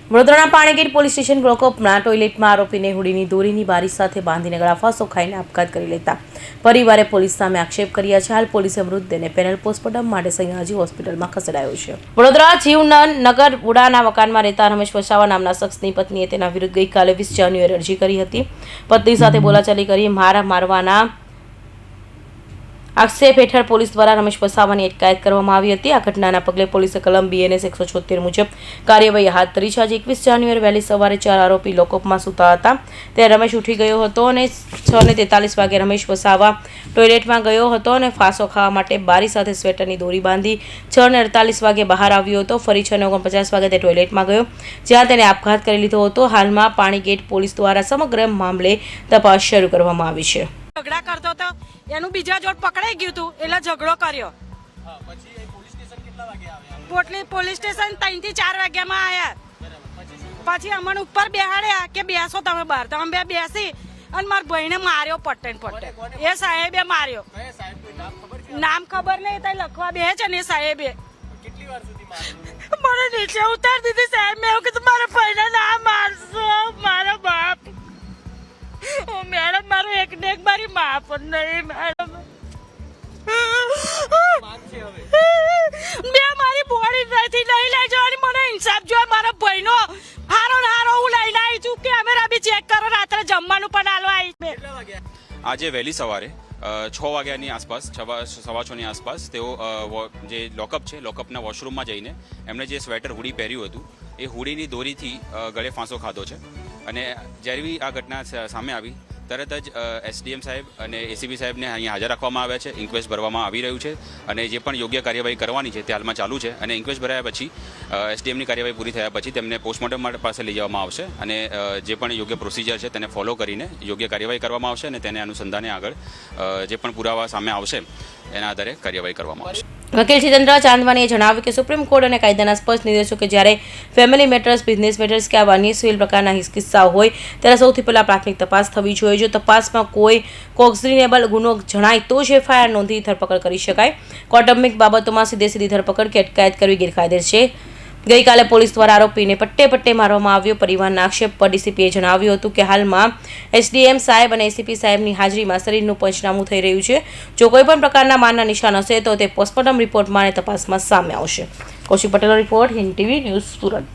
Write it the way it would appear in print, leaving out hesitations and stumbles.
વડોદરાના Panigate police station બ્લોકઅપના ટોયલેટમાં આરોપીને હુડીની દોરીની બારી સાથે બાંધીને ગળાફાંસો ખાઈને આપઘાત કરી લેતા પરિવારે પોલીસ સામે આક્ષેપ કર્યા છે. હાલ પોલીસે મૃતદેહને પેનલ પોસ્ટમોર્ટમ માટે સયાજી હોસ્પિટલમાં ખસેડાયો છે. વડોદરા જીવનગર વુડાના મકાનમાં રહેતા રમેશ વસાવા નામના શખ્સની પત્નીએ તેના વિરુદ્ધ ગઈકાલે 20 જાન્યુઆરીએ અરજી કરી હતી. પત્ની સાથે બોલાચાલી કરી મારવાના આક્ષેપ હેઠળ પોલીસ દ્વારા રમેશ વસાવાની અટકાયત કરવામાં આવી હતી. આ ઘટનાના પગલે પોલીસે કલમ BNS 176 મુજબ કાર્યવાહી હાથ ધરી છે. આજે 21 જાન્યુઆરી વહેલી સવારે 4 આરોપી લોકઅપમાં સૂતા હતા ત્યારે રમેશ ઉઠી ગયો હતો અને 6:43 વાગે રમેશ વસાવા ટોયલેટમાં ગયો હતો અને ફાંસો ખાવા માટે બારી સાથે સ્વેટરની દોરી બાંધી 6:48 વાગે બહાર આવ્યો હતો. ફરી 6:49 વાગે તે ટોયલેટમાં ગયો જ્યાં તેને આપઘાત કરી લીધો હતો. હાલમાં પાણીગેટ પોલીસ દ્વારા સમગ્ર મામલે તપાસ શરૂ કરવામાં આવી છે. ઝઘડા કરતો હતો એનું બીજા જોડ પકડાઈ ગયું હતું એટલે ઝઘડો કર્યો. પોલીસ સ્ટેશન 3 થી 4 વાગ્યામાં આવ્યા. પછી અમને ઉપર બેહાડ્યા કે બેસો તમે બહાર. તમે બે બેસી અને મારા ભાઈને માર્યો પટ્ટે. એ સાહેબે માર્યો. નામ ખબર નહીં તો લખવા બે છે ને સાહેબે મને નીચે ઉતાર દીધી. સાહેબ મેં એવું કીધું મારા ભાઈને ના મારશો મારા બાપ. મેડમ મારું એક ને એક મારી માં પણ નહીં મેડમ. મેં મારી બોડી નથી લઈ લઈ જવાની. મને ઇન્સાફ જોઈએ મારા ભાઈનો. હારો હું લઈને આવી છું કે અમે બી ચેક કરો. રાત્રે જમવાનું પણ આલવા આવી. આજે વહેલી સવારે 6 વાગ્યાની આસપાસ 6:15 આસપાસ તેઓ જે લોકઅપ છે લોકઅપના વોશરૂમમાં જઈને એમણે જે સ્વેટર હુડી પહેર્યું હતું એ હુડીની દોરીથી ગળે ફાંસો ખાધો છે. અને જ્યારે બી આ ઘટના સામે આવી તરત જ SDM સાહેબ અને ACP સાહેબને અહીંયા હાજર રાખવામાં આવ્યા છે. ઇન્ક્વેસ્ટ ભરવામાં આવી રહ્યું છે અને જે પણ યોગ્ય કાર્યવાહી કરવાની છે તે હાલમાં ચાલુ છે. અને ઇન્ક્વેસ્ટ ભરાયા પછી SDMની કાર્યવાહી પૂરી થયા પછી તેમને પોસ્ટમોર્ટમ પાસે લઈ જવામાં આવશે અને જે પણ યોગ્ય પ્રોસિજર છે તેને ફોલો કરીને યોગ્ય કાર્યવાહી કરવામાં આવશે અને તેને અનુસંધાને આગળ જે પણ પુરાવા સામે આવશે એના આધારે કાર્યવાહી કરવામાં આવશે. વકીલ જીતેન્દ્ર ચાંદવાનીએ જણાવ્યું કે સુપ્રીમ કોર્ટ અને કાયદાના સ્પષ્ટ નિર્દેશો કે જ્યારે ફેમિલી મેટર્સ, બિઝનેસ મેટર્સ કે આવા અન્ય સિવિલ પ્રકારના કિસ્સાઓ હોય ત્યારે સૌથી પહેલાં પ્રાથમિક તપાસ થવી જોઈએ. જો તપાસમાં કોઈ કોઝિનેબલ ગુનો જણાય તો જ FIR નોંધી ધરપકડ કરી શકાય. કૌટુંબિક બાબતોમાં સીધે ધરપકડ કે અટકાયત કરવી ગેરકાયદેસર છે. ગઈકાલે પોલીસ દ્વારા આરોપીને પટ્ટે મારવામાં આવ્યો. પરિવારના આક્ષેપ પર DCPએ જણાવ્યું હતું કે હાલમાં SDM સાહેબ અને ACP સાહેબની હાજરીમાં શરીરનું પંચનામું થઈ રહ્યું છે. જો કોઈ પણ પ્રકારના મારના નિશાન હશે તો તે પોસ્ટમોર્ટમ રિપોર્ટમાં અને તપાસમાં સામે આવશે. કૌશિક પટેલનો report, Hind TV news, Surat.